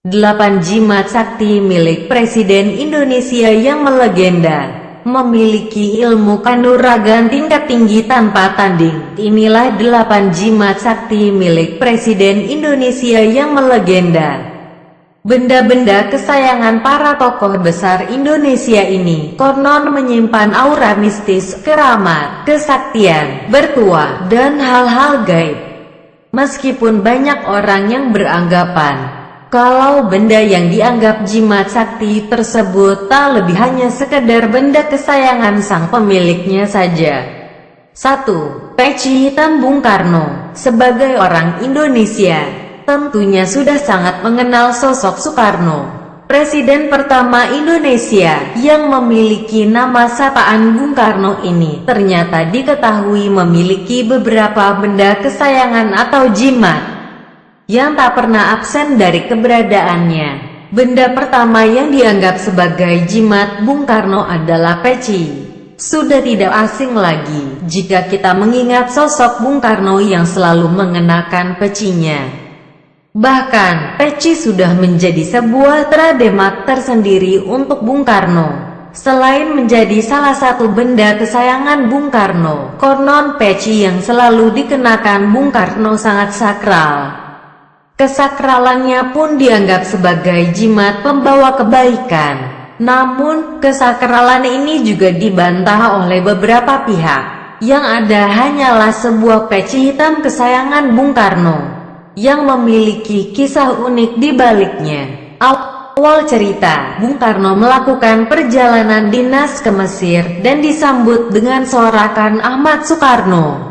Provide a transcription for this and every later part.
8 jimat sakti milik Presiden Indonesia yang melegenda, memiliki ilmu kanuragan tingkat tinggi tanpa tanding. Inilah 8 jimat sakti milik Presiden Indonesia yang melegenda. Benda-benda kesayangan para tokoh besar Indonesia ini konon menyimpan aura mistis, keramat, kesaktian, bertuah, dan hal-hal gaib. Meskipun banyak orang yang beranggapan kalau benda yang dianggap jimat sakti tersebut tak lebih hanya sekedar benda kesayangan sang pemiliknya saja. 1. Peci hitam Bung Karno. Sebagai orang Indonesia, tentunya sudah sangat mengenal sosok Soekarno, Presiden pertama Indonesia yang memiliki nama sapaan Bung Karno ini. Ternyata diketahui memiliki beberapa benda kesayangan atau jimat yang tak pernah absen dari keberadaannya. Benda pertama yang dianggap sebagai jimat Bung Karno adalah peci. Sudah tidak asing lagi jika kita mengingat sosok Bung Karno yang selalu mengenakan pecinya. Bahkan, peci sudah menjadi sebuah trademark tersendiri untuk Bung Karno. Selain menjadi salah satu benda kesayangan Bung Karno, konon peci yang selalu dikenakan Bung Karno sangat sakral. Kesakralannya pun dianggap sebagai jimat pembawa kebaikan. Namun, kesakralan ini juga dibantah oleh beberapa pihak. Yang ada hanyalah sebuah peci hitam kesayangan Bung Karno yang memiliki kisah unik di baliknya. Awal cerita, Bung Karno melakukan perjalanan dinas ke Mesir dan disambut dengan sorakan Ahmad Soekarno.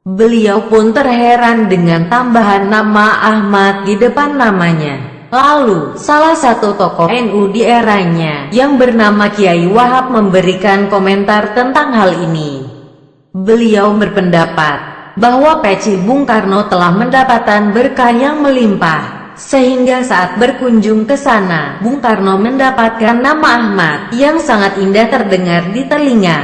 Beliau pun terheran dengan tambahan nama Ahmad di depan namanya. Lalu, salah satu tokoh NU di eranya, yang bernama Kiai Wahab memberikan komentar tentang hal ini. Beliau berpendapat bahwa peci Bung Karno telah mendapatkan berkah yang melimpah, sehingga saat berkunjung ke sana, Bung Karno mendapatkan nama Ahmad yang sangat indah terdengar di telinga.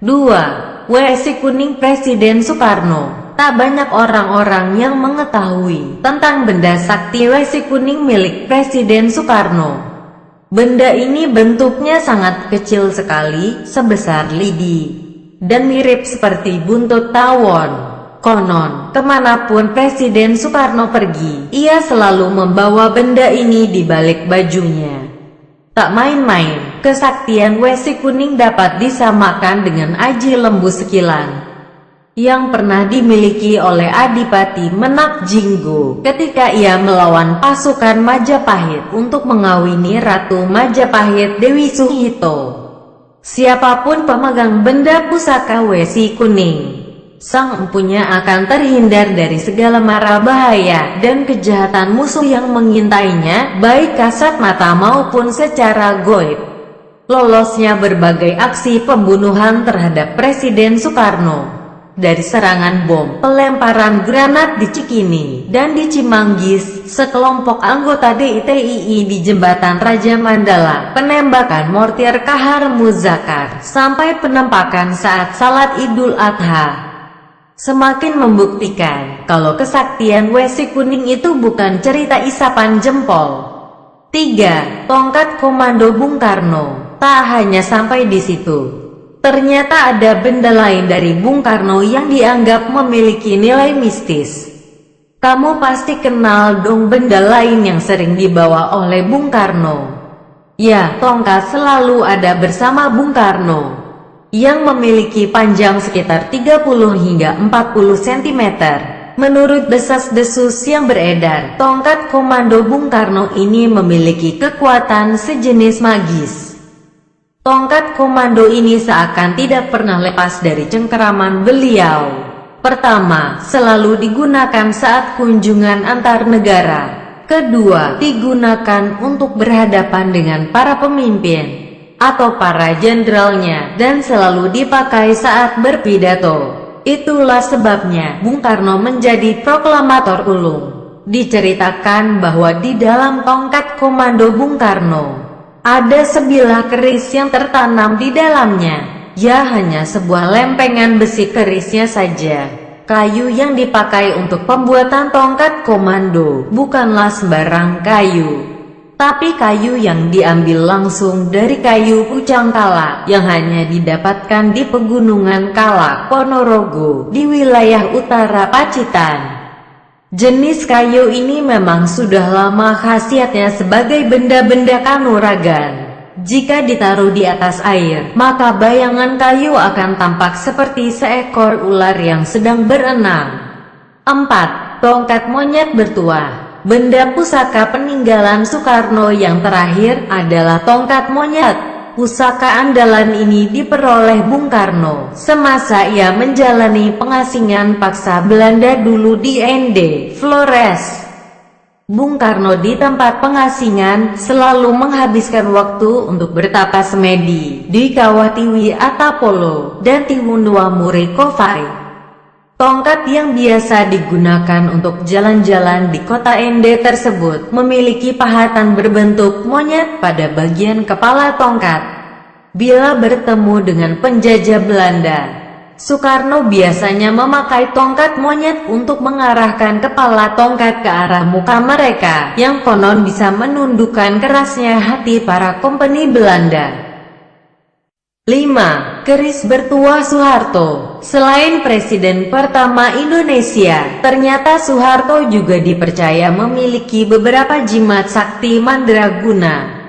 2. WC kuning Presiden Soekarno. Tak banyak orang-orang yang mengetahui tentang benda sakti WC kuning milik Presiden Soekarno. Benda ini bentuknya sangat kecil sekali, sebesar lidi, dan mirip seperti buntut tawon. Konon, kemanapun Presiden Soekarno pergi, ia selalu membawa benda ini di balik bajunya. Tak main-main, kesaktian WC kuning dapat disamakan dengan aji lembu sekilan yang pernah dimiliki oleh Adipati Menak Jinggo ketika ia melawan pasukan Majapahit untuk mengawini Ratu Majapahit Dewi Suhito. Siapapun pemegang benda pusaka WC kuning, sang empunya akan terhindar dari segala mara bahaya dan kejahatan musuh yang mengintainya, baik kasat mata maupun secara goib. Lolosnya berbagai aksi pembunuhan terhadap Presiden Soekarno, dari serangan bom, pelemparan granat di Cikini, dan di Cimanggis, sekelompok anggota DITII di Jembatan Raja Mandala, penembakan mortir Kahar Muzakar, sampai penembakan saat salat Idul Adha, semakin membuktikan kalau kesaktian WC kuning itu bukan cerita isapan jempol. 3. Tongkat komando Bung Karno. Tak hanya sampai di situ, ternyata ada benda lain dari Bung Karno yang dianggap memiliki nilai mistis. Kamu pasti kenal dong benda lain yang sering dibawa oleh Bung Karno. Ya, tongkat selalu ada bersama Bung Karno, yang memiliki panjang sekitar 30 hingga 40 cm. Menurut desas-desus yang beredar, tongkat komando Bung Karno ini memiliki kekuatan sejenis magis. Tongkat komando ini seakan tidak pernah lepas dari cengkeraman beliau. Pertama, selalu digunakan saat kunjungan antar negara. Kedua, digunakan untuk berhadapan dengan para pemimpin atau para jenderalnya, dan selalu dipakai saat berpidato. Itulah sebabnya Bung Karno menjadi proklamator ulung. Diceritakan bahwa di dalam tongkat komando Bung Karno ada sebilah keris yang tertanam di dalamnya. Ya, hanya sebuah lempengan besi kerisnya saja. Kayu yang dipakai untuk pembuatan tongkat komando bukanlah sembarang kayu, tapi kayu yang diambil langsung dari kayu pucang Kalak yang hanya didapatkan di Pegunungan Kalak, Ponorogo, di wilayah utara Pacitan. Jenis kayu ini memang sudah lama khasiatnya sebagai benda-benda kanuragan. Jika ditaruh di atas air, maka bayangan kayu akan tampak seperti seekor ular yang sedang berenang. 4. Tongkat monyet bertuah. Benda pusaka peninggalan Soekarno yang terakhir adalah tongkat monyet. Pusaka andalan ini diperoleh Bung Karno semasa ia menjalani pengasingan paksa Belanda dulu di ND Flores. Bung Karno di tempat pengasingan selalu menghabiskan waktu untuk bertapa semedi di Kawah Tiwi Atapolo dan Tiwunua Murikopai. Tongkat yang biasa digunakan untuk jalan-jalan di kota Ende tersebut memiliki pahatan berbentuk monyet pada bagian kepala tongkat. Bila bertemu dengan penjajah Belanda, Soekarno biasanya memakai tongkat monyet untuk mengarahkan kepala tongkat ke arah muka mereka, yang konon bisa menundukkan kerasnya hati para kompeni Belanda. 5. Keris bertuah Soeharto. Selain Presiden pertama Indonesia, ternyata Soeharto juga dipercaya memiliki beberapa jimat sakti mandraguna.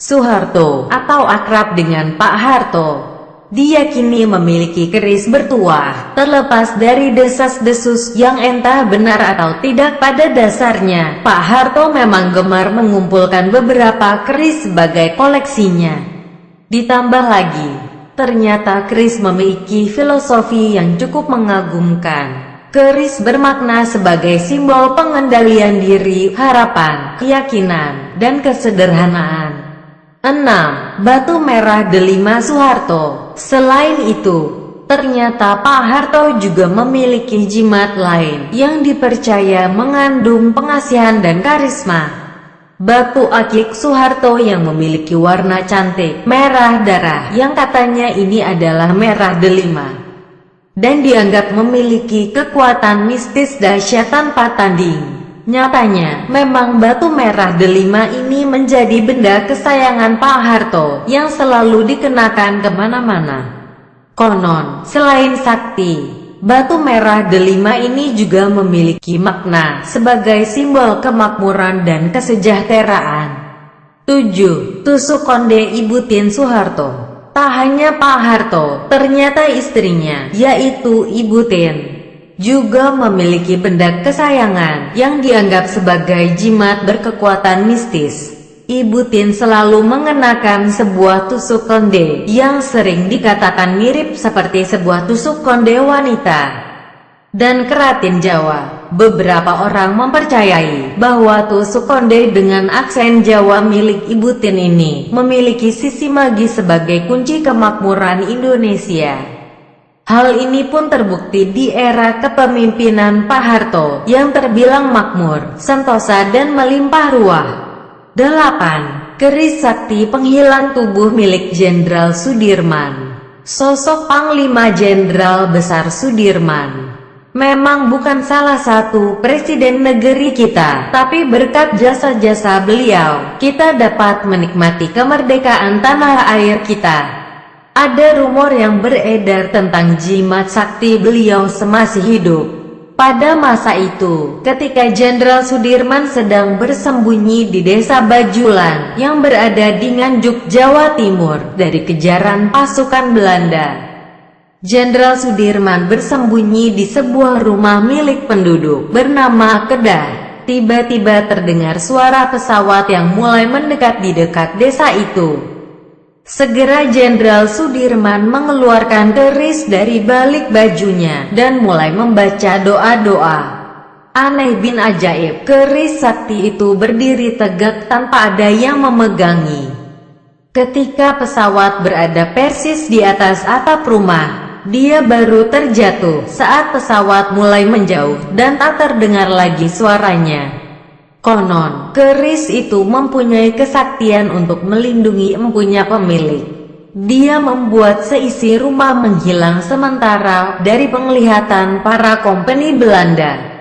Soeharto, atau akrab dengan Pak Harto, diyakini memiliki keris bertuah. Terlepas dari desas-desus yang entah benar atau tidak, pada dasarnya Pak Harto memang gemar mengumpulkan beberapa keris sebagai koleksinya. Ditambah lagi, ternyata keris memiliki filosofi yang cukup mengagumkan. Keris bermakna sebagai simbol pengendalian diri, harapan, keyakinan, dan kesederhanaan. 6. Batu merah delima Soeharto. Selain itu, ternyata Pak Harto juga memiliki jimat lain yang dipercaya mengandung pengasihan dan karisma. Batu akik Soeharto yang memiliki warna cantik, merah darah, yang katanya ini adalah merah delima, dan dianggap memiliki kekuatan mistis dahsyat tanpa tanding. Nyatanya, memang batu merah delima ini menjadi benda kesayangan Pak Harto yang selalu dikenakan kemana-mana. Konon, selain sakti, batu merah delima ini juga memiliki makna sebagai simbol kemakmuran dan kesejahteraan. 7. Tusuk konde Ibu Tien Soeharto. Tak hanya Pak Harto, ternyata istrinya, yaitu Ibu Tien, juga memiliki benda kesayangan yang dianggap sebagai jimat berkekuatan mistis. Ibu Tien selalu mengenakan sebuah tusuk konde yang sering dikatakan mirip seperti sebuah tusuk konde wanita. Dan keratin Jawa, beberapa orang mempercayai bahwa tusuk konde dengan aksen Jawa milik Ibu Tien ini memiliki sisi magis sebagai kunci kemakmuran Indonesia. Hal ini pun terbukti di era kepemimpinan Pak Harto yang terbilang makmur, sentosa dan melimpah ruah. 8. Keris sakti penghilang tubuh milik Jenderal Sudirman. Sosok Panglima Jenderal Besar Sudirman memang bukan salah satu presiden negeri kita, tapi berkat jasa-jasa beliau, kita dapat menikmati kemerdekaan tanah air kita. Ada rumor yang beredar tentang jimat sakti beliau semasih hidup. Pada masa itu, ketika Jenderal Sudirman sedang bersembunyi di desa Bajulan yang berada di Nganjuk, Jawa Timur dari kejaran pasukan Belanda, Jenderal Sudirman bersembunyi di sebuah rumah milik penduduk bernama Kedah. Tiba-tiba terdengar suara pesawat yang mulai mendekat di dekat desa itu. Segera Jenderal Sudirman mengeluarkan keris dari balik bajunya dan mulai membaca doa-doa. Aneh bin ajaib, keris sakti itu berdiri tegak tanpa ada yang memegangi. Ketika pesawat berada persis di atas atap rumah, dia baru terjatuh saat pesawat mulai menjauh dan tak terdengar lagi suaranya. Konon, keris itu mempunyai kesaktian untuk melindungi empunya pemilik. dia membuat seisi rumah menghilang sementara dari penglihatan para kompeni Belanda.